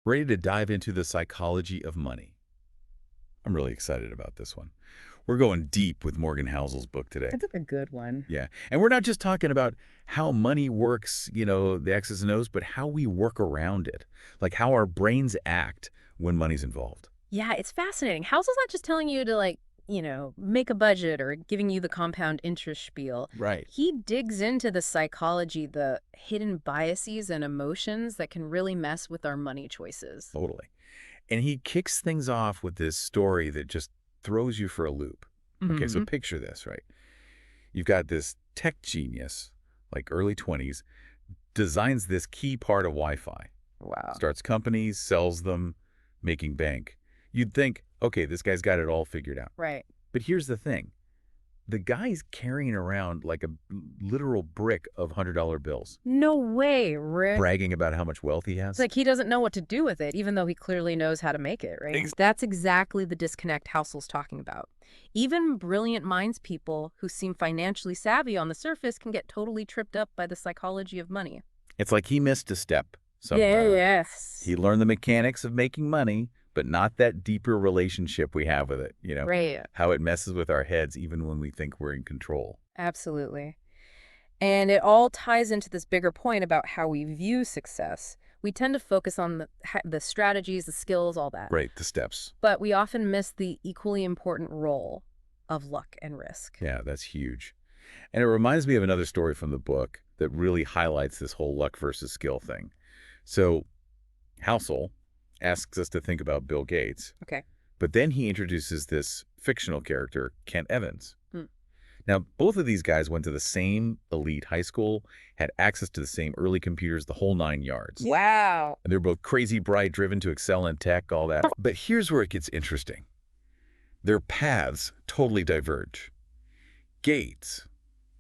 ready to dive into the psychology of money. I'm really excited about this one. We're going deep with Morgan Housel's book today. That's a good one. Yeah. And we're not just talking about how money works, the X's and O's, but how we work around it, like how our brains act when money's involved. Yeah, it's fascinating. Housel's not just telling you to, make a budget or giving you the compound interest spiel. Right. He digs into the psychology, the hidden biases and emotions that can really mess with our money choices. Totally. And he kicks things off with this story that just throws you for a loop. Okay, so Hmm. picture this, right? You've got this tech genius, like early 20s, designs this key part of Wi-Fi, Wow. starts companies, sells them, making bank. You'd think, okay, this guy's got it all figured out. Right. But here's the thing. The guy's carrying around like a literal brick of $100 bills, No way, Rick. bragging about how much wealth he It's has. like he doesn't know what to do with it, even though he clearly knows how to make it, right? That's exactly the disconnect Housel's talking about. Even brilliant minds people who seem financially savvy on the surface can get totally tripped up by the psychology of money. It's like he missed a step somewhere. Yes. He learned the mechanics of making money, but not that deeper relationship we have with it, Right. how it messes with our heads even when we think we're in control. Absolutely. And it all ties into this bigger point about how we view success. We tend to focus on the strategies, the skills, all that. Right, the steps. But we often miss the equally important role of luck and risk. Yeah, that's huge. And it reminds me of another story from the book that really highlights this whole luck versus skill thing. So Housel asks us to think about Bill Gates, Okay. but then he introduces this fictional character, Kent Evans. Hmm. Now, both of these guys went to the same elite high school, had access to the same early computers, the whole 9 yards. Wow. And they're both crazy bright, driven to excel in tech, all that. But here's where it gets interesting. Their paths totally diverge. Gates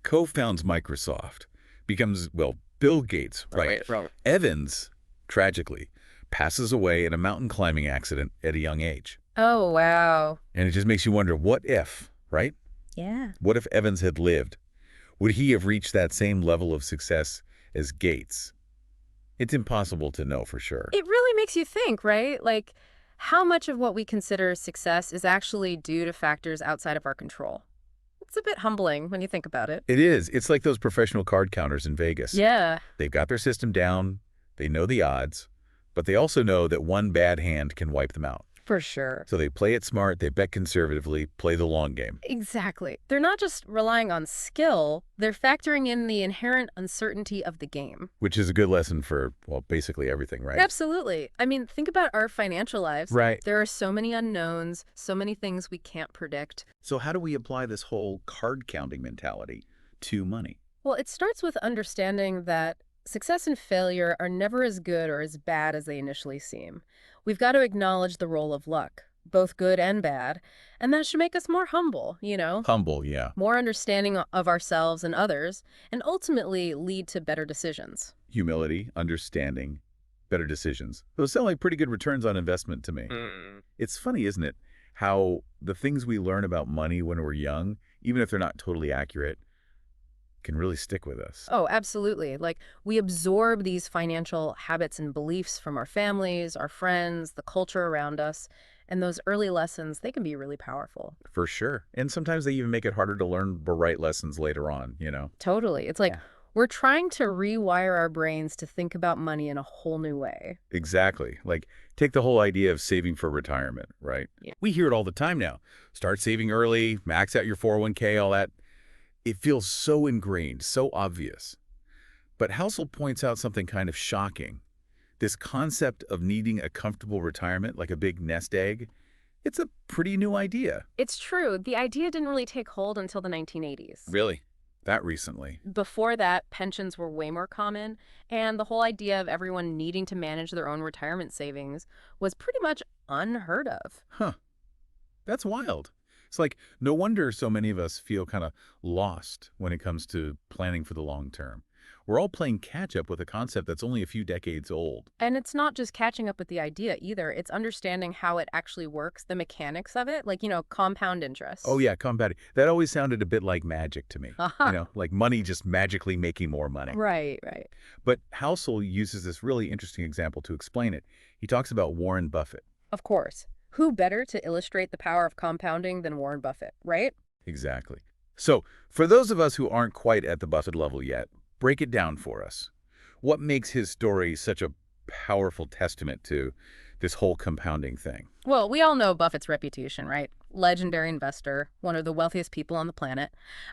co-founds Microsoft, becomes, well, Bill Gates, right? Right. Evans, tragically, passes away in a mountain climbing accident at a young age. Oh, wow. And it just makes you wonder, what if, right? Yeah. What if Evans had lived? Would he have reached that same level of success as Gates? It's impossible to know for sure. It really makes you think, right? Like, how much of what we consider success is actually due to factors outside of our control? It's a bit humbling when you think about it. It is. It's like those professional card counters in Vegas. Yeah. They've got their system down, they know the odds, but they also know that one bad hand can wipe them out. For sure. So they play it smart, they bet conservatively, play the long game. Exactly. They're not just relying on skill, they're factoring in the inherent uncertainty of the game. Which is a good lesson for, well, basically everything, right? Absolutely. I mean, think about our financial lives. Right. There are so many unknowns, so many things we can't predict. So how do we apply this whole card counting mentality to money? Well, it starts with understanding that success and failure are never as good or as bad as they initially seem. We've got to acknowledge the role of luck, both good and bad, and that should make us more humble, Humble, yeah. more understanding of ourselves and others, and ultimately lead to better decisions. Humility, understanding, better decisions. Those sound like pretty good returns on investment to me. It's funny, isn't it, how the things we learn about money when we're young, even if they're not totally accurate, can really stick with us. Oh, absolutely. Like, we absorb these financial habits and beliefs from our families, our friends, the culture around us, and those early lessons, they can be really powerful. For sure. And sometimes they even make it harder to learn the right lessons later on. Totally. It's like Yeah. we're trying to rewire our brains to think about money in a whole new way. Exactly. Like, take the whole idea of saving for retirement, right? Yeah. We hear it all the time now. Start saving early, max out your 401k, all that. It feels so ingrained, so obvious. But Housel points out something kind of shocking. This concept of needing a comfortable retirement, like a big nest egg, it's a pretty new idea. It's true. The idea didn't really take hold until the 1980s. Really? That recently? Before that, pensions were way more common, and the whole idea of everyone needing to manage their own retirement savings was pretty much unheard of. Huh. That's wild. It's like, no wonder so many of us feel kind of lost when it comes to planning for the long term. We're all playing catch-up with a concept that's only a few decades old. And it's not just catching up with the idea either. It's understanding how it actually works, the mechanics of it, like, compound Oh interest. yeah, compounding. That always sounded a bit like magic to me. Aha. Like money just magically making more money. Right, right. But Housel uses this really interesting example to explain it. He talks about Warren Buffett. Of course. Who better to illustrate the power of compounding than Warren Buffett, right? Exactly. So, for those of us who aren't quite at the Buffett level yet, break it down for us. What makes his story such a powerful testament to this whole compounding thing? Well, we all know Buffett's reputation, right? Legendary investor, one of the wealthiest people on the planet.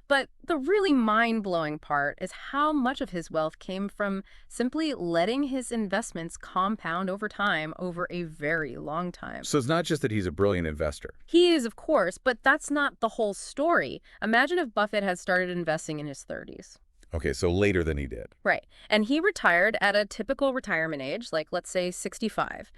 But the really mind-blowing part is how much of his wealth came from simply letting his investments compound over time over a very long time. So it's not just that he's a brilliant investor. He is, of course, but that's not the whole story. Imagine if Buffett had started investing in his 30s. Okay, so later than he did. Right. And he retired at a typical retirement age, like let's say 65.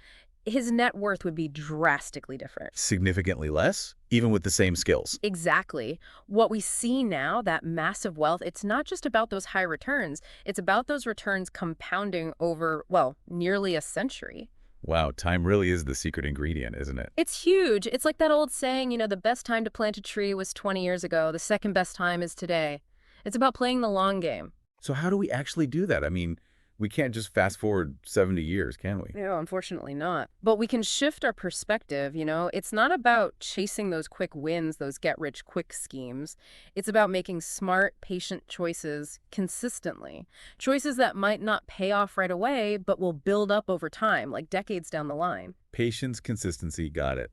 His net worth would be drastically different. Significantly less, even with the same skills. Exactly. What we see now, that massive wealth, it's not just about those high returns. It's about those returns compounding over, well, nearly a century. Wow, time really is the secret ingredient, isn't it? It's huge. It's like that old saying, the best time to plant a tree was 20 years ago. The second best time is today. It's about playing the long game. So how do we actually do that? I mean, we can't just fast forward 70 years, can we? No, unfortunately not. But we can shift our perspective. It's not about chasing those quick wins, those get-rich-quick schemes. It's about making smart, patient choices consistently. Choices that might not pay off right away, but will build up over time, like decades down the line. Patience, consistency, got it.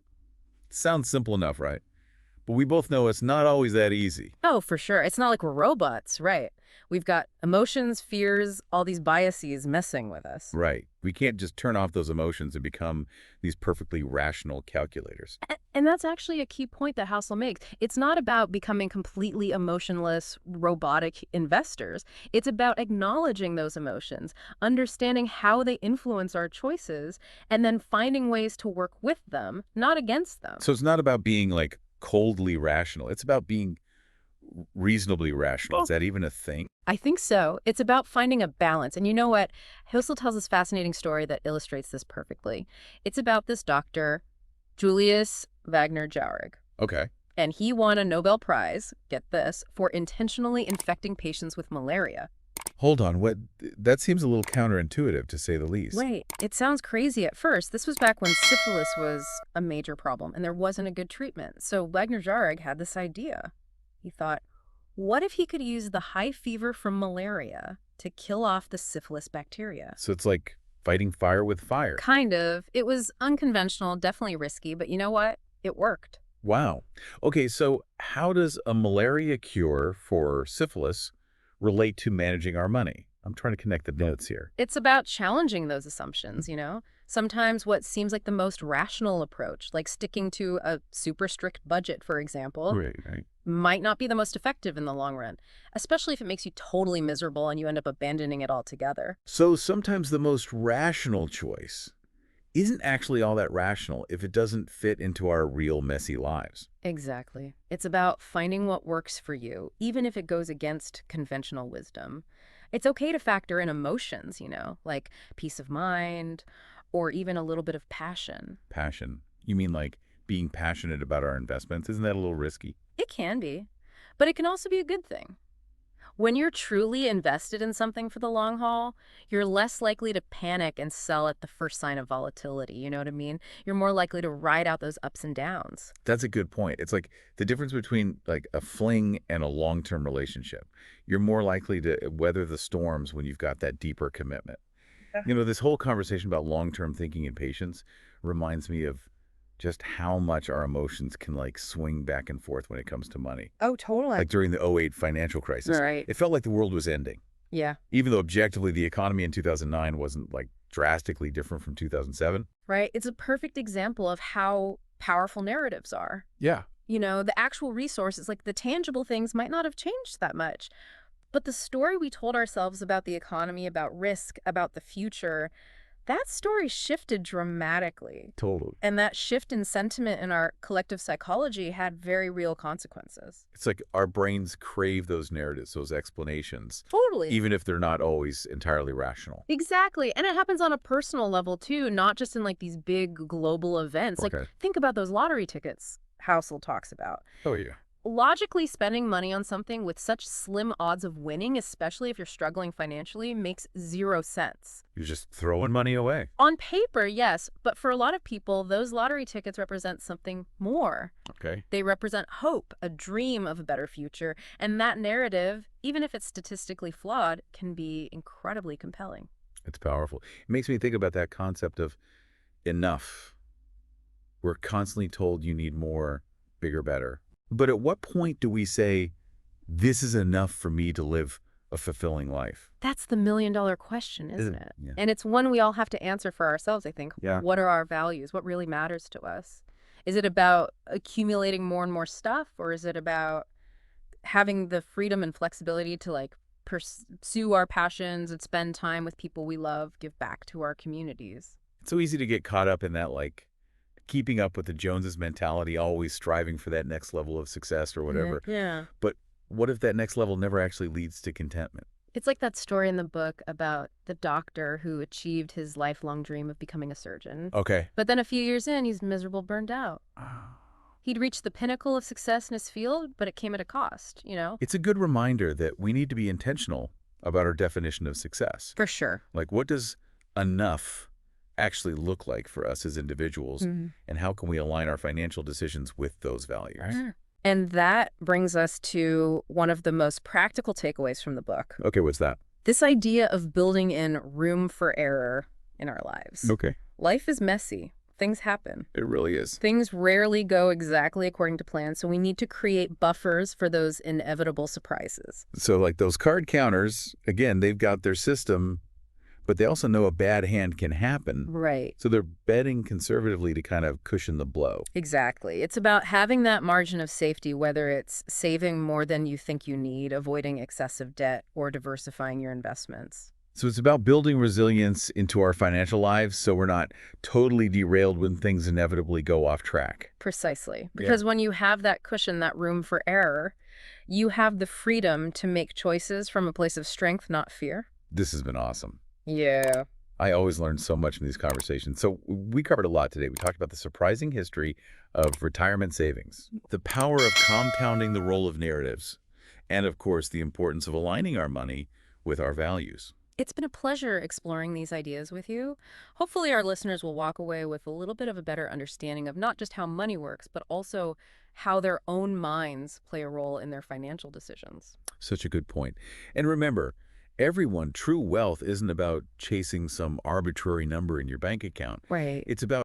Sounds simple enough, right? But we both know it's not always that easy. Oh, for sure. It's not like we're robots, right? We've got emotions, fears, all these biases messing with us. Right. We can't just turn off those emotions and become these perfectly rational calculators. And that's actually a key point that Housel makes. It's not about becoming completely emotionless, robotic investors. It's about acknowledging those emotions, understanding how they influence our choices, and then finding ways to work with them, not against them. So it's not about being like coldly rational. It's about being reasonably rational. Is that even a thing? I think so. It's about finding a balance. And you know what? Housel tells this fascinating story that illustrates this perfectly. It's about this doctor, Julius Wagner Jauregg. Okay. And he won a Nobel Prize, get this, for intentionally infecting patients with malaria. Hold on. What? That seems a little counterintuitive, to say the least. Wait, it sounds crazy at first. This was back when syphilis was a major problem and there wasn't a good treatment. So Wagner Jauregg had this idea. He thought, what if he could use the high fever from malaria to kill off the syphilis bacteria? So it's like fighting fire with fire. Kind of. It was unconventional, definitely risky, but you know what? It worked. Wow. Okay, so how does a malaria cure for syphilis relate to managing our money? I'm trying to connect the notes here. It's about challenging those assumptions. Sometimes what seems like the most rational approach, like sticking to a super strict budget, for example, Right. might not be the most effective in the long run, especially if it makes you totally miserable and you end up abandoning it altogether. So sometimes the most rational choice isn't actually all that rational if it doesn't fit into our real messy lives. Exactly. It's about finding what works for you, even if it goes against conventional wisdom. It's okay to factor in emotions, like peace of mind or even a little bit of passion. Passion. You mean like being passionate about our investments? Isn't that a little risky? It can be, but it can also be a good thing. When you're truly invested in something for the long haul, you're less likely to panic and sell at the first sign of volatility, you know what I mean? You're more likely to ride out those ups and downs. That's a good point. It's like the difference between like a fling and a long-term relationship. You're more likely to weather the storms when you've got that deeper commitment. This whole conversation about long-term thinking and patience reminds me of just how much our emotions can like swing back and forth when it comes to money. Oh, totally. Like during the '08 financial crisis. Right. It felt like the world was ending. Yeah. Even though objectively the economy in 2009 wasn't like drastically different from 2007. Right. It's a perfect example of how powerful narratives are. Yeah. The actual resources, like the tangible things, might not have changed that much. But the story we told ourselves about the economy, about risk, about the future, That story shifted dramatically. Totally. And that shift in sentiment in our collective psychology had very real consequences. It's like our brains crave those narratives, those explanations, Totally. even if they're not always entirely rational. Exactly. And it happens on a personal level, too, not just in like these big global events. Like, Okay. think about those lottery tickets Housel talks about. Oh, yeah. Logically, spending money on something with such slim odds of winning, especially if you're struggling financially, makes zero sense. You're just throwing money away. On paper, yes, but for a lot of people, those lottery tickets represent something more. Okay. They represent hope, a dream of a better future, and that narrative, even if it's statistically flawed, can be incredibly compelling. It's powerful. It makes me think about that concept of enough. We're constantly told you need more, bigger, better. But at what point do we say, this is enough for me to live a fulfilling life? That's the million-dollar question, isn't it? Yeah. And it's one we all have to answer for ourselves, I think. Yeah. What are our values? What really matters to us? Is it about accumulating more and more stuff, or is it about having the freedom and flexibility to like pursue our passions and spend time with people we love, give back to our communities? It's so easy to get caught up in that, like, keeping up with the Joneses mentality, always striving for that next level of success or whatever. Yeah. But what if that next level never actually leads to contentment? It's like that story in the book about the doctor who achieved his lifelong dream of becoming a surgeon. Okay. But then a few years in, he's miserable, burned out. He'd reached the pinnacle of success in his field, but it came at a cost, you know? It's a good reminder that we need to be intentional about our definition of success. For sure. Like, what does enough actually look like for us as individuals, and how can we align our financial decisions with those values? And that brings us to one of the most practical takeaways from the book. Okay, what's that? This idea of building in room for error in our lives. Okay. Life is messy. Things happen. It really is. Things rarely go exactly according to plan, so we need to create buffers for those inevitable surprises. So like those card counters, again, they've got their system, but they also know a bad hand can happen. Right. So they're betting conservatively to kind of cushion the blow. Exactly. It's about having that margin of safety, whether it's saving more than you think you need, avoiding excessive debt, or diversifying your investments. So it's about building resilience into our financial lives so we're not totally derailed when things inevitably go off track. Precisely. Because when you have that cushion, that room for error, you have the freedom to make choices from a place of strength, not fear. This has been awesome. Yeah. I always learn so much in these conversations. So we covered a lot today. We talked about the surprising history of retirement savings, the power of compounding the role of narratives, and of course, the importance of aligning our money with our values. It's been a pleasure exploring these ideas with you. Hopefully our listeners will walk away with a little bit of a better understanding of not just how money works, but also how their own minds play a role in their financial decisions. Such a good point. And remember, true wealth isn't about chasing some arbitrary number in your bank account. Right. It's about